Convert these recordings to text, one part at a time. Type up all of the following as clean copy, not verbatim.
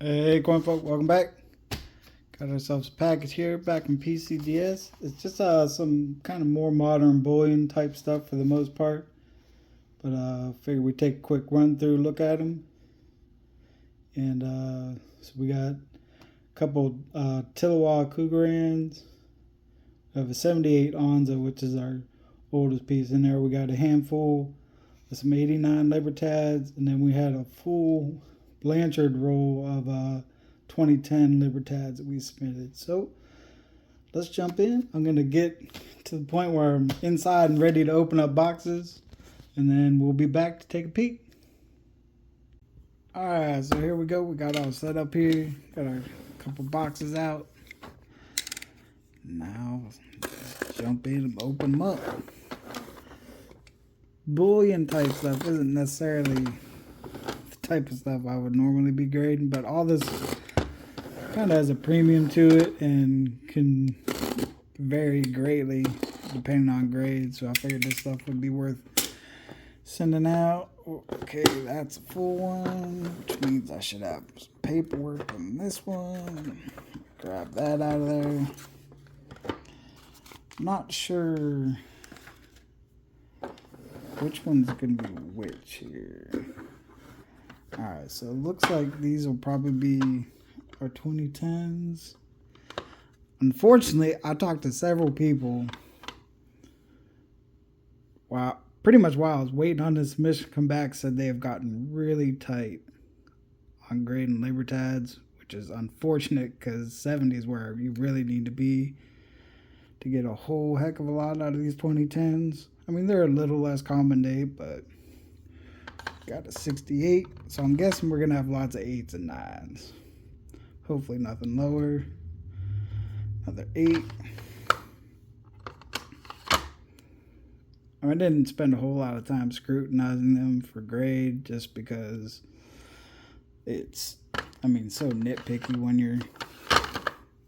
Hey, coin folk, welcome back. Got ourselves a package here back from PCGS. It's just some kind of more modern bullion type stuff for the most part. But figured we'd take a quick run through, look at them. And so we got a couple Tillawa Cougarans. We have a 78 Onza, which is our oldest piece in there. We got a handful of some 89 Libertads, and then we had a full Blanchard roll of 2010 Libertads that we submitted. So let's jump in. I'm going to get to the point where I'm inside and ready to open up boxes, and then we'll be back to take a peek. Alright, so here we go. We got all set up here. Got our couple boxes out. Now, let's jump in and open them up. Bullion type stuff isn't necessarily the type of stuff I would normally be grading, but all this kind of has a premium to it and can vary greatly depending on grade. So I figured this stuff would be worth sending out. Okay, that's a full one, which means I should have some paperwork on this one. Grab that out of there. Not sure which one's going to be which here. Alright, so it looks like these will probably be our 2010s. Unfortunately, I talked to several people pretty much while I was waiting on this submission to come back, said they have gotten really tight on grading Libertads, which is unfortunate because 70 is where you really need to be to get a whole heck of a lot out of these 2010s. I mean, they're a little less common day, but got a 68, so I'm guessing we're gonna have lots of 8s and 9s. Hopefully nothing lower. Another 8. I didn't spend a whole lot of time scrutinizing them for grade just because it's, so nitpicky when you're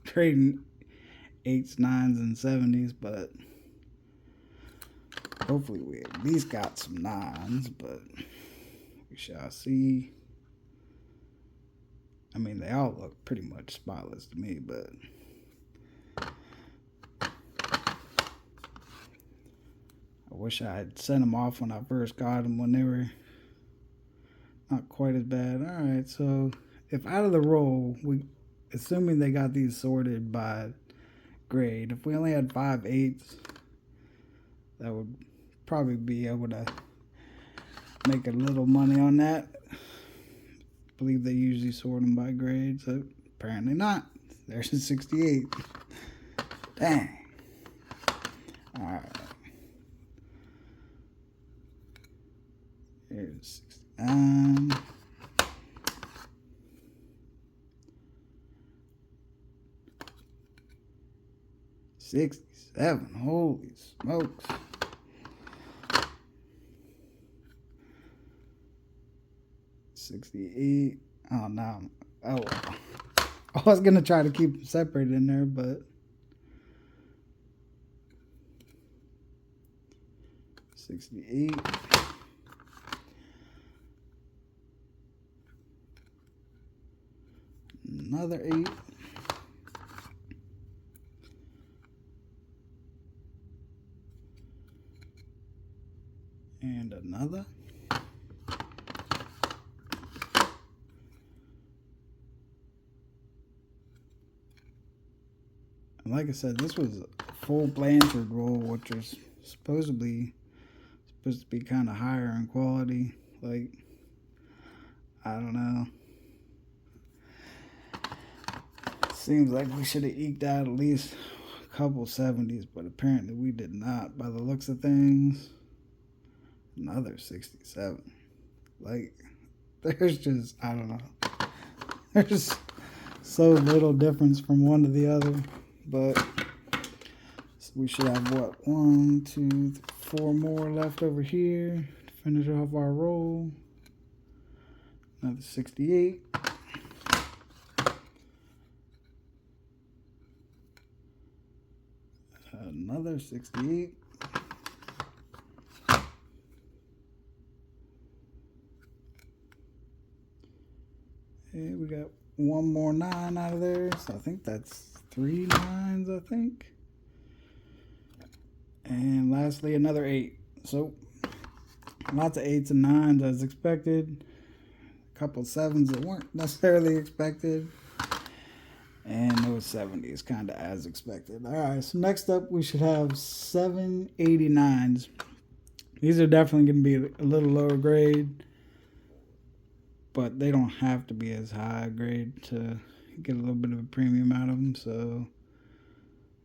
trading 8s, 9s, and 70s, but hopefully we at least got some 9s, but we shall see. They all look pretty much spotless to me, but I wish I had sent them off when I first got them when they were not quite as bad. Alright, so if out of the roll, assuming they got these sorted by grade, if we only had 5 8s, that would probably be able to make a little money on that. I believe they usually sort them by grade, so apparently not. There's a 68. Dang. Alright. Here's 69. $67. Holy smokes. $68. Oh no. Oh, I was gonna try to keep them separated in there, but $68. Another 8. And another. And like I said, this was a full Blanchard roll, which was supposed to be kind of higher in quality. Like, I don't know. Seems like we should have eked out at least a couple 70s, but apparently we did not by the looks of things. Another 67. Like, there's just, I don't know. There's so little difference from one to the other. But so we should have, what, 1, 2, 3, 4 more left over here to finish off our roll. Another 68. Another 68. And we got one more 9 out of there. So I think that's 3 9s, I think. And lastly, another 8. So lots of 8s and 9s as expected. A couple 7s that weren't necessarily expected. And those 70s kind of as expected. Alright, so next up we should have 789s. These are definitely going to be a little lower grade, but they don't have to be as high grade to get a little bit of a premium out of them. So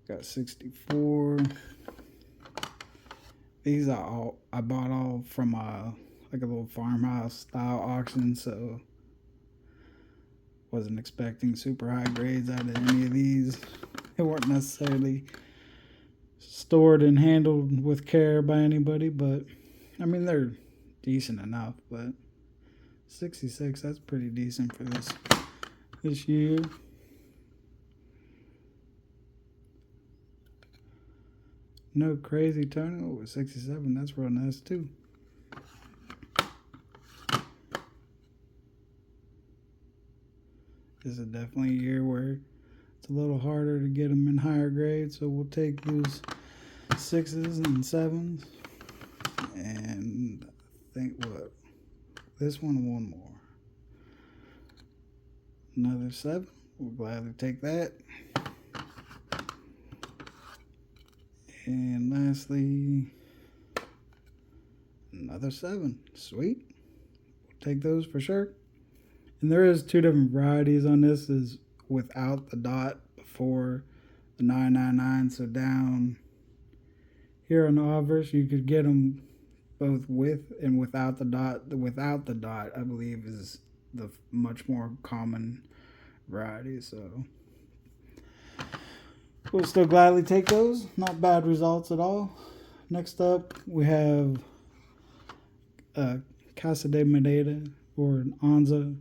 got 64. These are I bought all from like a little farmhouse style auction, so wasn't expecting super high grades out of any of these. They weren't necessarily stored and handled with care by anybody, but I mean they're decent enough. But 66, that's pretty decent for this year. No crazy turnover with 67. That's real nice too. This is definitely a year where it's a little harder to get them in higher grades, so we'll take those 6s and 7s. And I think what? This one more. Another 7. We'll gladly take that. And lastly, another 7. Sweet. We'll take those for sure. And there is 2 different varieties on this. Is without the dot before the 999. So down here on the obverse, you could get them both with and without the dot. The without the dot, I believe, is the much more common variety. So we'll still gladly take those. Not bad results at all. Next up, we have Casa de Madera, or an Anza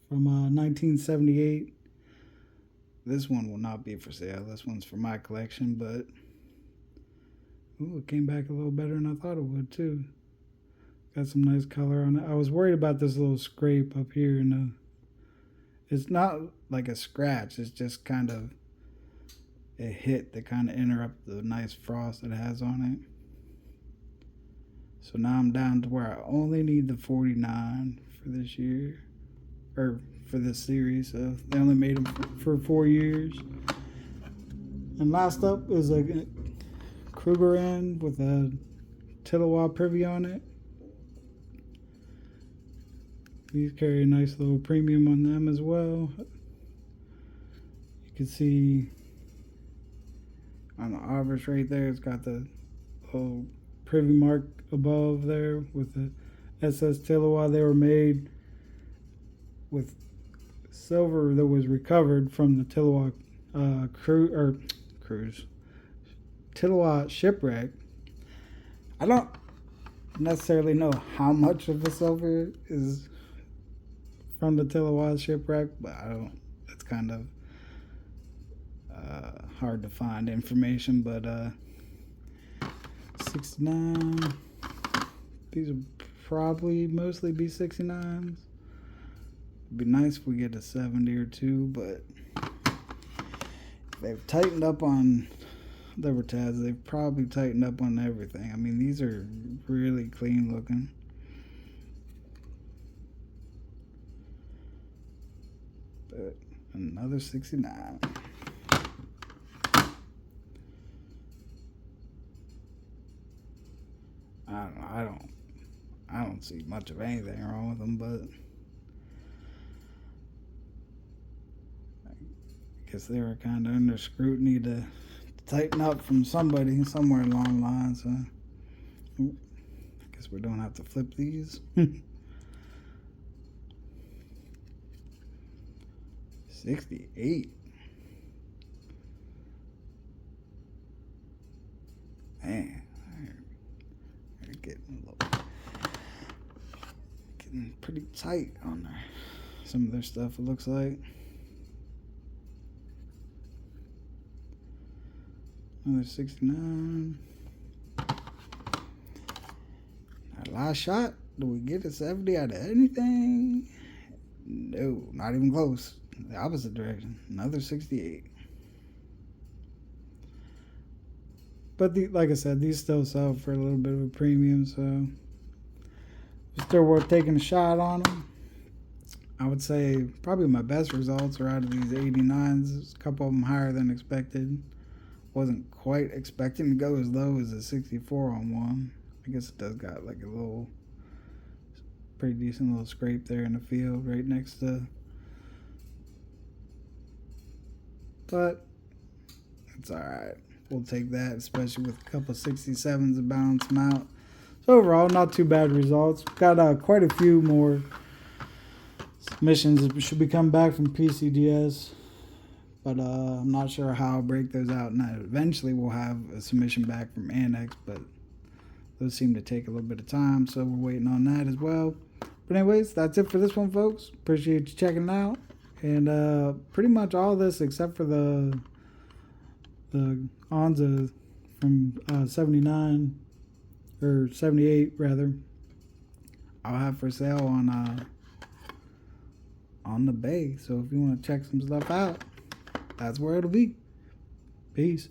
from 1978. This one will not be for sale. This one's for my collection, but ooh, it came back a little better than I thought it would too. Got some nice color on it. I was worried about this little scrape up here, and it's not like a scratch. It's just kind of a hit that kind of interrupt the nice frost it has on it. So now I'm down to where I only need the 49 for this year, or for this series. So they only made them for 4 years. And last up is a Kruger end with a Tillawa privy on it. These carry a nice little premium on them as well. You can see on the obverse right there, it's got the little privy mark above there with the SS Tillawa. They were made with silver that was recovered from the Tillawa cruise Tillawa shipwreck. I don't necessarily know how much of the silver is from the Tillawa shipwreck, but I don't. It's kind of hard to find information. But 69. These will probably mostly be 69s. It'd be nice if we get a 70 or 2, but they've tightened up on Libertads. They've probably tightened up on everything. I mean, these are really clean looking. But another 69. I don't see much of anything wrong with them, but I guess they were kind of under scrutiny to tighten up from somebody somewhere along the line. So I guess we don't have to flip these. 68. Man, they're getting pretty tight on some of their stuff, it looks like. Another 69. Our last shot. Do we get a 70 out of anything? No, not even close. The opposite direction. Another 68. But like I said, these still sell for a little bit of a premium, so it's still worth taking a shot on them. I would say probably my best results are out of these 89s. There's a couple of them higher than expected. Wasn't quite expecting to go as low as a 64 on one. I guess it does got like a little, pretty decent little scrape there in the field right next to. But it's alright. We'll take that, especially with a couple 67s to balance them out. So overall, not too bad results. Got quite a few more submissions that should be coming back from PCGS. But I'm not sure how I'll break those out. And eventually we'll have a submission back from Annex, but those seem to take a little bit of time, so we're waiting on that as well. But anyways, that's it for this one, folks. Appreciate you checking it out. And pretty much all this except for the Onza from 79 or 78 rather, I'll have for sale on the bay. So if you want to check some stuff out, that's where it'll be. Peace.